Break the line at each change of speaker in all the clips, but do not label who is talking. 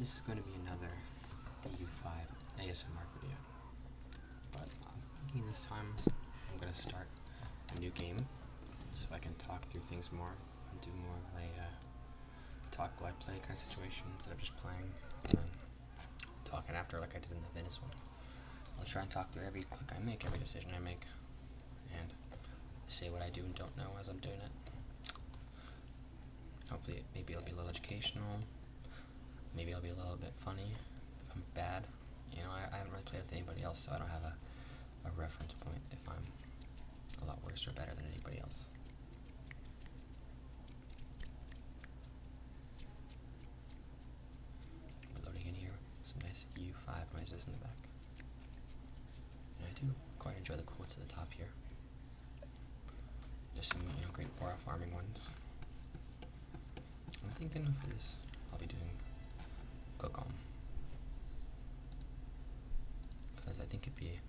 This is going to be another EU5 ASMR video, but I'm thinking this time I'm going to start a new game so I can talk through things more and do more of a talk while I play kind of situation instead of just playing and then talking after like I did in the Venice one. I'll try and talk through every click I make, every decision I make, and say what I do and don't know as I'm doing it. Hopefully maybe it'll be a little educational, maybe it'll be a little bit funny if I'm bad. You know, I haven't really played with anybody else, so I don't have a reference point if I'm a lot worse or better than anybody else. We're loading in here, some nice EU5 noises in the back. And I do quite enjoy the quotes at the top here. There's some, great aura farming ones. I'm thinking for this, I'll be doing Cocom, because I think it'd be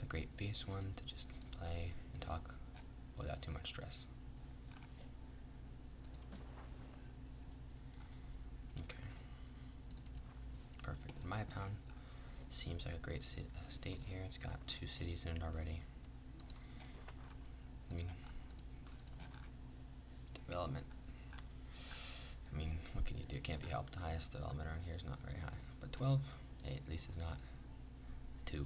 a great base one to just play and talk without too much stress. Okay, perfect. And my town seems like a great state here. It's got 2 cities in it already. I mean, development. I mean, what can you do? Can't be helped. The highest development around here is not very high. But 12, hey, at least it's not. It's 2.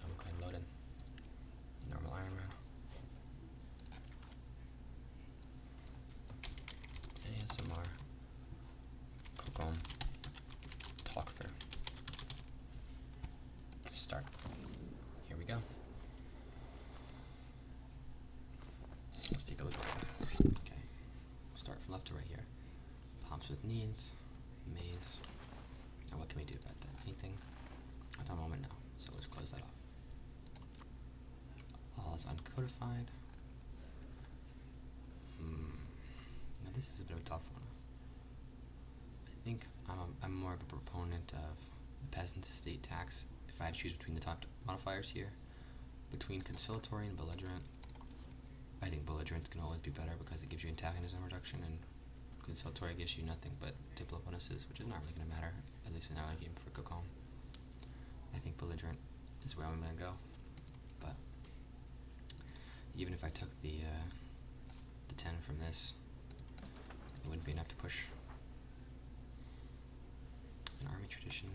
I'm going to go ahead and load in normal Iron Man. ASMR. Cocom. Talkthrough. Start. Here we go. Let's take a look at it. Okay. We'll start from left to right here. Pumps with needs, maze. Now what can we do about that? Anything? At the moment, no. So we'll just close that off. All is uncodified. Now this is a bit of a tough one. I think I'm more of a proponent of the peasant's estate tax. If I had to choose between the top modifiers here, between conciliatory and belligerent, I think belligerent can always be better because it gives you antagonism reduction, and conciliatory gives you nothing but diplo bonuses, which is not really going to matter, at least in our game for Cocom. I think belligerent is where I'm going to go, but even if I took the 10 from this, it wouldn't be enough to push. An army tradition,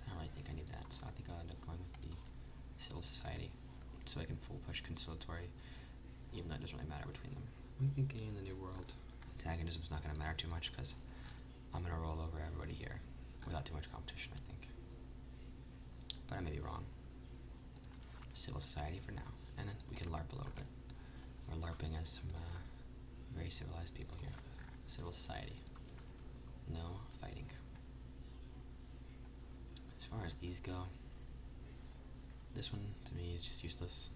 I don't really think I need that, so I think I'll end up going with the civil society, so I can full push conciliatory, even though it doesn't really matter between them. I'm thinking in the new world, antagonism's not going to matter too much, because I'm going to roll over everybody here without too much competition, I think. But I may be wrong. Civil society for now, and then we can LARP a little bit. We're LARPing as some very civilized people here. Civil society. No fighting. As far as these go, this one to me is just useless.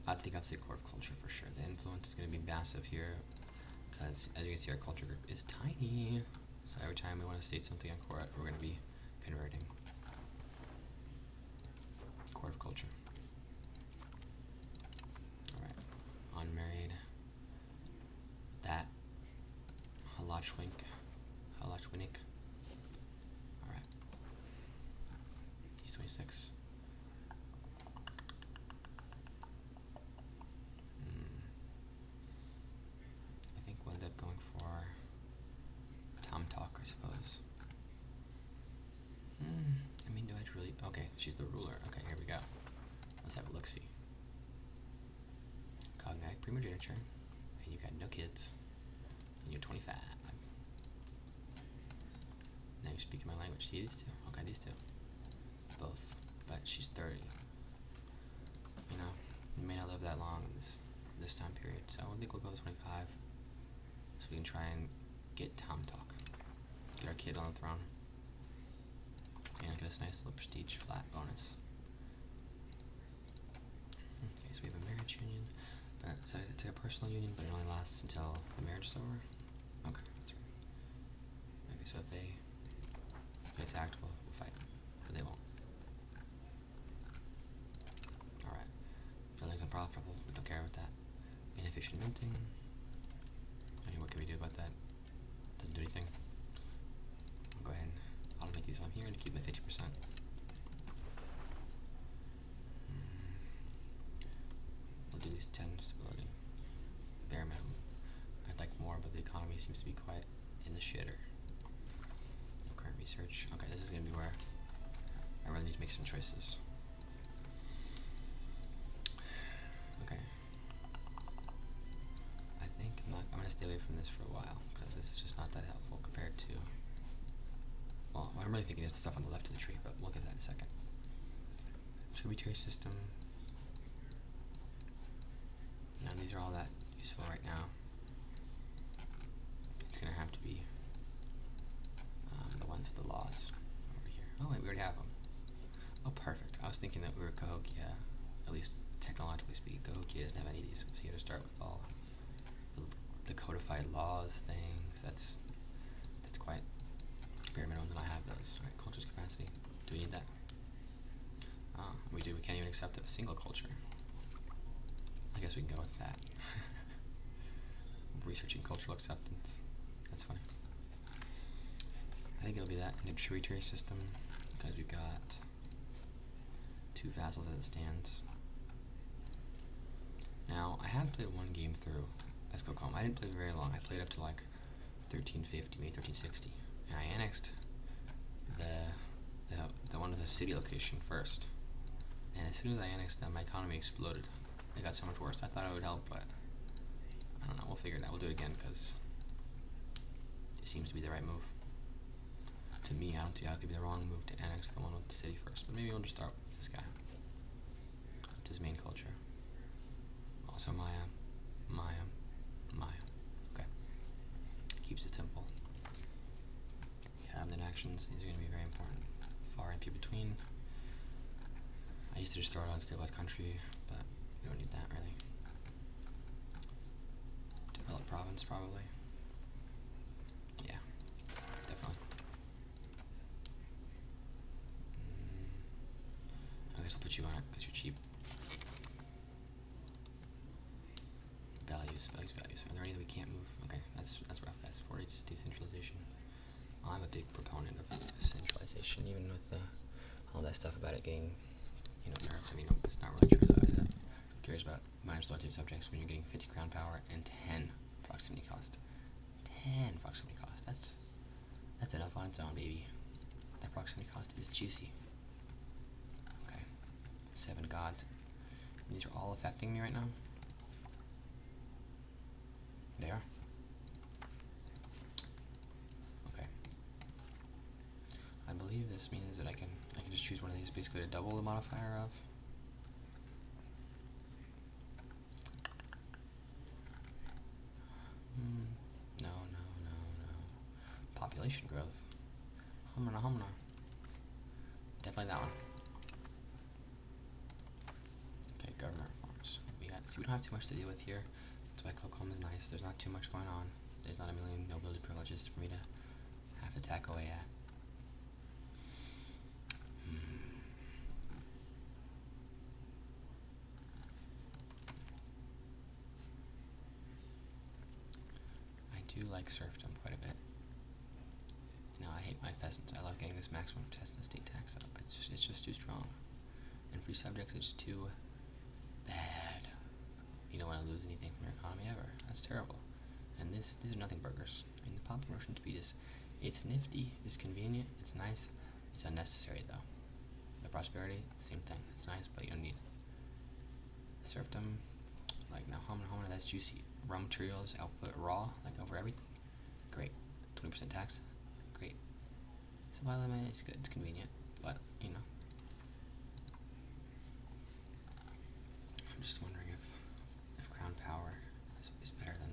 I think I'd say court of culture for sure. The influence is going to be massive here, because as you can see, our culture group is tiny. So every time we want to state something on court, we're going to be converting. Court of culture. Alright. Unmarried. That. Halachwink. Alright. He's 26. I think we'll end up going for Tom Talk, I suppose. I mean, do I really? Okay, she's the ruler. Okay, here we go. Let's have a look-see. Cognatic primogeniture, and you got no kids, and you're 25. Now you're speaking my language. See these two? Okay, these two. Both. But she's 30. You know, you may not live that long in this time period, so I think we'll go with 25. So we can try and get Tom Talk. Get our kid on the throne. And get us a nice little prestige flat bonus. Okay, so we have a marriage union. But so it's like a personal union, but it only lasts until the marriage is over. Okay, that's right. Okay, so if it's actable, we'll fight, but they won't. Alright. Buildings and unprofitable. We don't care about that. Inefficient minting. I mean, what can we do about that? Doesn't do anything. I'll go ahead and automate these while I'm here and keep my 50%. We'll do these 10 stability. Bare minimum. I'd like more, but the economy seems to be quite in the shitter. No current research. Okay, this is going to be where I really need to make some choices. Okay. I think I'm going to stay away from this for a while, because this is just not that helpful compared to, well, what I'm really thinking is the stuff on the left of the tree, but we'll get that in a second. Tributary system. None of these are all that useful right now. It's going to have to be the ones with the laws over here. Oh wait, we already have them. Oh, perfect. I was thinking that we were Cahokia, at least technologically speaking. Cahokia doesn't have any of these, so you have to start with all the codified laws things. That's quite bare minimum that I have those. Alright, culture's capacity. Do we need that? We do. We can't even accept a single culture. I guess we can go with that. Researching cultural acceptance. That's funny. I think it'll be that in a tributary system, because we've got 2 vassals as it stands. Now, I have played one game through as Cocom. I didn't play very long. I played up to like 1350, maybe 1360. And I annexed the one with the city location first. And as soon as I annexed them, my economy exploded. It got so much worse. I thought it would help, but I don't know. We'll figure it out. We'll do it again because it seems to be the right move. To me, I don't see how it could be the wrong move to annex the one with the city first. But maybe we'll just start with this guy. It's his main culture. Also Maya, Maya, Maya. Okay. Keeps it simple. Cabinet actions. These are going to be very important. Far and few between. I used to just throw it on stabilized country, but we don't need that really. Develop province probably. Yeah, definitely. I guess I'll put you on it because you're cheap. Values. Are there any that we can't move? Okay, that's rough, guys. 40 decentralization. I'm a big proponent of centralization, even with all that stuff about it getting, nerfed. I mean, it's not really true though, is it? Who cares about minor authoritative subjects when you're getting 50 crown power and 10 proximity cost? 10 proximity cost. That's enough on its own, baby. That proximity cost is juicy. Okay. 7 gods. And these are all affecting me right now. They are. Okay. I believe this means that I can just choose one of these basically to double the modifier of. No. Population growth. Humana. Definitely that one. Okay, government reforms. We don't have too much to deal with here. That's why Cocom is nice. There's not too much going on. There's not a million nobility privileges for me to have to tack away at. I do like serfdom quite a bit. I hate my peasants. I love getting this maximum test and the state tax up. It's just too strong. And free subjects is just too bad. You don't want to lose anything from your economy ever. That's terrible. And these are nothing burgers. I mean, the pop promotion speed it's nifty, it's convenient, it's nice, it's unnecessary though. The prosperity, same thing. It's nice, but you don't need it. The serfdom, like now Homina, that's juicy. Raw materials, output raw, like over everything. Great. 20% tax. Great. Supply limit, it's good, it's convenient, but I'm just wondering if crown power is better than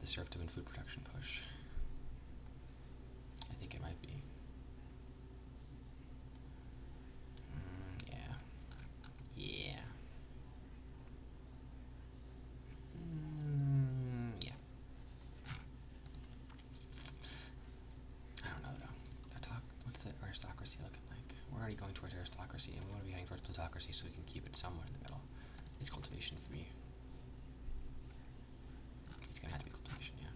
the serfdom and food production push. I think it might be. Yeah. I don't know though. What's the aristocracy looking like? We're already already going towards aristocracy, and we want to be heading towards plutocracy so we can keep it somewhere in the middle. It's cultivation for me. It's gonna have to be cultivation, yeah.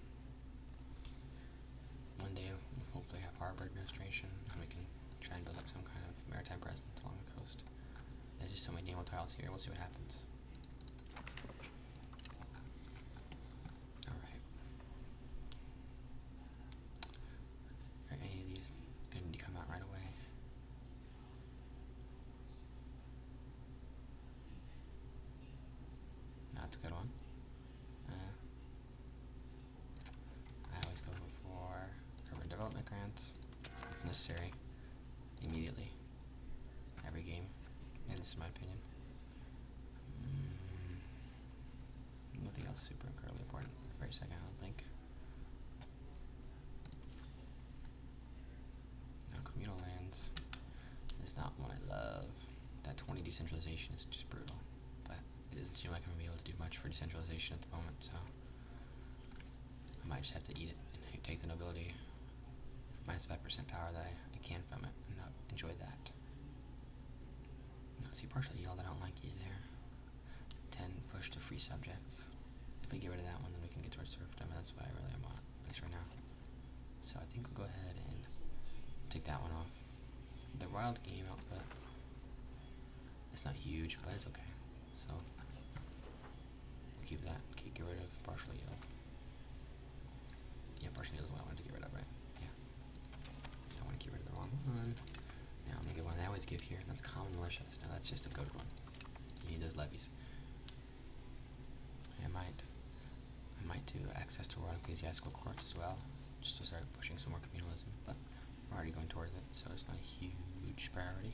One day we'll hopefully have harbor administration, and we can try and build up some kind of maritime presence along the coast. There's just so many naval tiles here. We'll see what happens. Alright. Are any of these going to come out right away? That's a good one. I always go for urban development grants, if necessary, immediately. Every game, and this is my opinion. Nothing else super incredibly important at the very second, I don't think. No, communal lands is not one I love. That 20 decentralization is just brutal, but it doesn't seem like I'm going to be able to do much for decentralization at the moment, so I might just have to eat it and take the nobility minus 5% power that I can from it and not enjoy that. No, see, partial yield, I don't like either. 10 push to free subjects. If we get rid of that one, then we can get towards serfdom, and that's what I really want, at least right now. So I think we'll go ahead and take that one off. The wild game output, it's not huge, but it's okay. So we'll keep that. Get rid of partial yield. Yeah, partial yield is what I wanted to get rid of, right? Yeah. Don't want to get rid of the wrong one. Now I'm gonna get one I always give here, and that's common malicious. Now that's just a good one. You need those levies. I might do access to royal ecclesiastical courts as well, just to start pushing some more communalism, but we're already going towards it, so it's not a huge priority.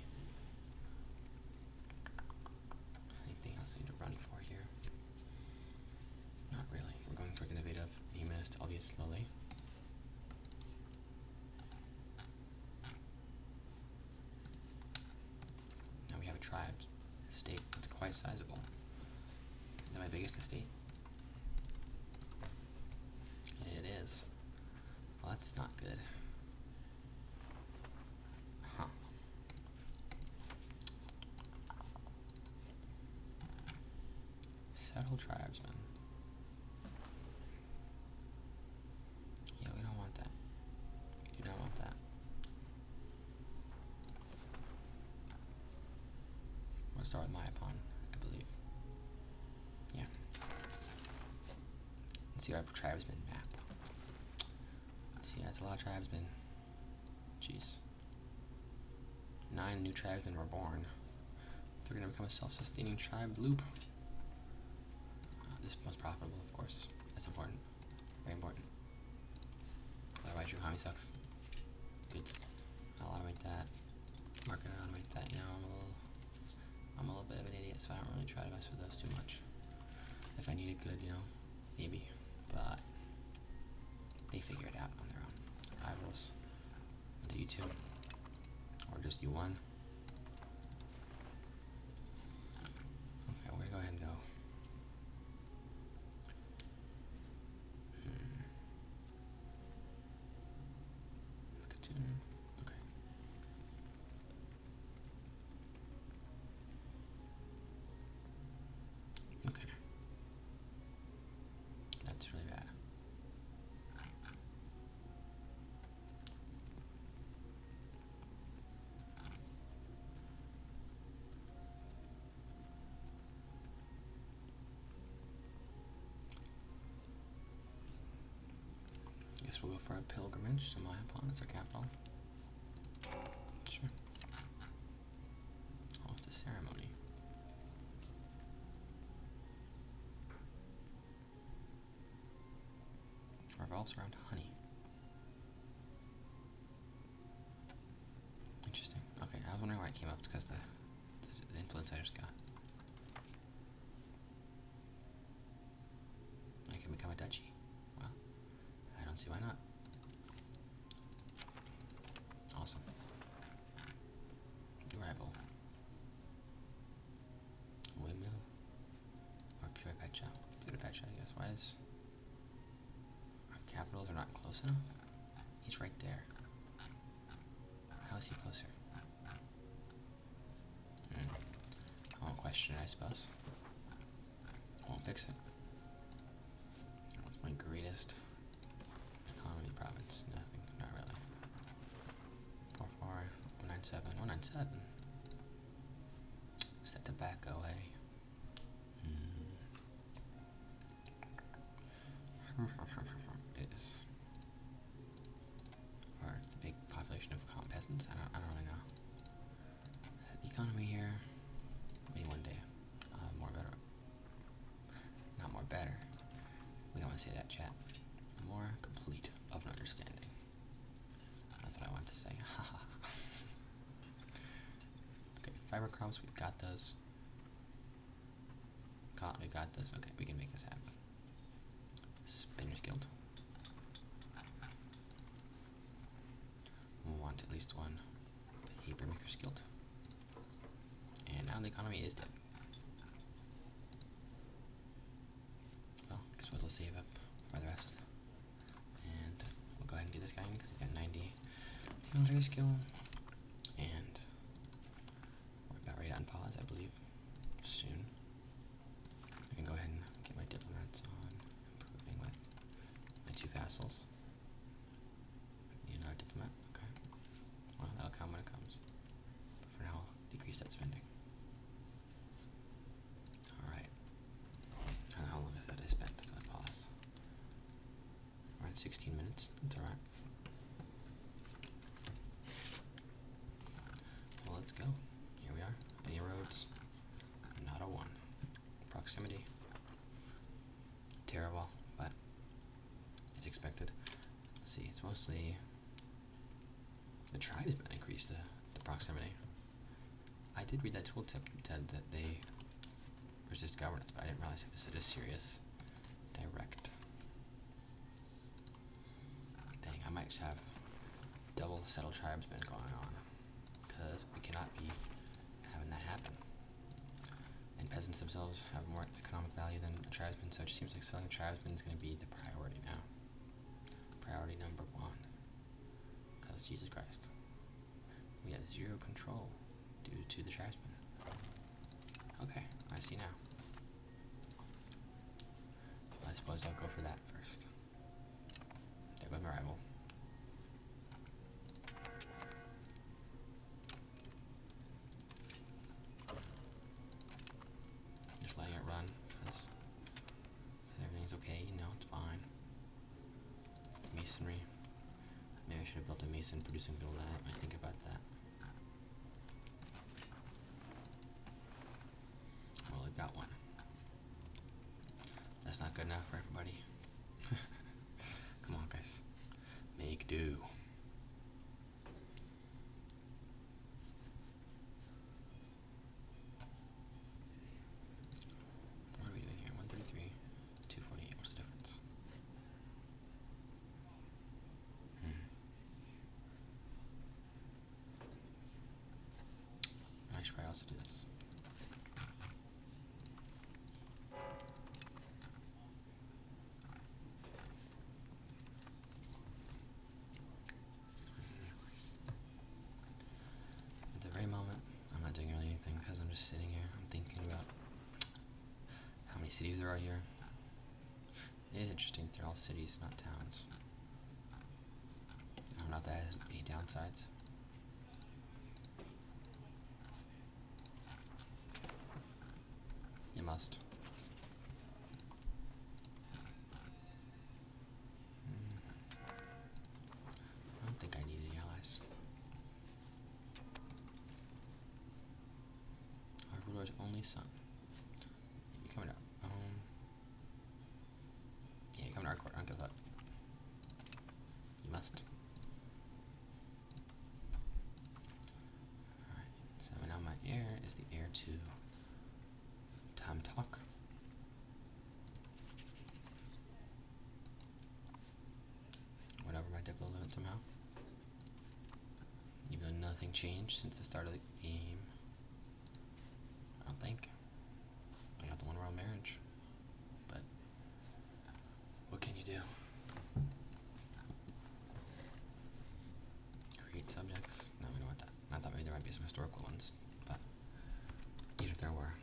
Anything else I need to run for here? Not really. We're going towards innovative and humanist, albeit slowly. Now we have a tribe state that's quite sizable. Is that my biggest estate? It is. Well, that's not good. Huh. Settle tribesmen. Yeah, we don't want that. We do not want that. We'll start with Mayapon, I believe. Yeah. Let's see our tribesmen map. See, that's a lot of tribesmen. Jeez. 9 new tribesmen were born. They're gonna become a self-sustaining tribe loop. This is most profitable, of course. That's important. Very important. Otherwise, your economy sucks. Good. I'll automate that. Market automate that. You know, I'm a little bit of an idiot, so I don't really try to mess with those too much. If I need a good, you know, maybe. But they figure it out on their own. Rivals. Do you 2? Or just you 1? Okay, we're gonna go ahead and go. Okay. Okay. That's really bad. Guess we'll go for a pilgrimage to Mayapon as our capital. Sure. Host a ceremony. Revolves around honey. Interesting. Okay, I was wondering why it came up. It's because the influence I just got. I can become a duchy. Well, I don't see why not. Awesome. Rival. Windmill. Or pure pecha. Pure pecha, I guess. Why is our capitals are not close enough? He's right there. How is he closer? question it, I suppose. Won't fix it. What's my greatest economy province? Nothing, not really. 44, 197, 197. Set tobacco, eh? It is. Or it's a big population of peasants. I don't really know. The economy here, maybe one day, more better. Not more better. We don't want to say that, chat. More complete of an understanding. That's what I want to say. Haha. Okay, fiber crops, we've got those. Cotton, we got this. Okay, we can make this happen. Spinner's Guild. We want at least one Papermaker's Guild. And now the economy is dead. Well, I suppose we'll save up for the rest. And we'll go ahead and get this guy in because he's got 90 military skill. And we're about ready to unpause, I believe, soon. I can go ahead and get my diplomats on improving with my 2 vassals. Need another diplomat? Okay. Well, that'll come when it comes. But for now, I'll decrease that spending. Alright. How long is that I spent? So I pause. Around 16 minutes. That's alright. Well, let's go. Here we are. Any roads? Not a one. Proximity. Terrible, but it's expected. Let's see, it's mostly the tribesmen increase the proximity. I did read that tooltip that said that they resist governance, but I didn't realize it was such a serious direct. Dang, I might have double settled tribesmen going on, because we cannot be having that happen. And peasants themselves have more economic value than a tribesman, so it just seems like Southern tribesman is going to be the priority now. Priority number 1. Because Jesus Christ. We have 0 control due to the tribesman. Okay, I see now. Well, I suppose I'll go for that first. There goes my rival. Just letting it run, because everything's okay, you know, it's fine. Masonry. Maybe I should have built a mason producing build that. I think about that. Well, I got one. That's not good enough for everybody. Come on, guys. Make do. What are we doing here? 133, 248. What's the difference? I should probably also do this. At the very moment, I'm not doing really anything because I'm just sitting here. I'm thinking about how many cities there are here. It is interesting that they're all cities, not towns. I don't know if that has any downsides. It must. I don't think I need any allies. Our ruler's only son. You coming up? Yeah, you coming to our court. I don't give a fuck. You must. Alright, so now my heir is the heir to Talk. Went over my diplo limit somehow. Even though nothing changed since the start of the game. I don't think. I got the one world marriage. But what can you do? Create subjects? No, we don't want that. I thought maybe there might be some historical ones, but even if there were,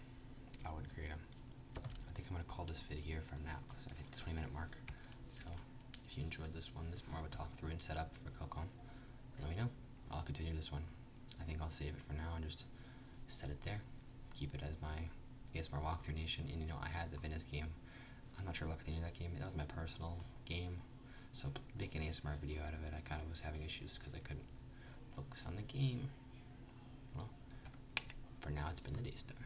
great. I think I'm gonna call this video here from now because I've hit the 20-minute mark. So if you enjoyed this one, this more of a talk through and setup for Cocom, let me know. I'll continue this one. I think I'll save it for now and just set it there. Keep it as my ASMR walkthrough nation. And I had the Venice game. I'm not sure if I'll continue that game. That was my personal game. So make an ASMR video out of it. I kind of was having issues because I couldn't focus on the game. Well, for now it's been the Daystar.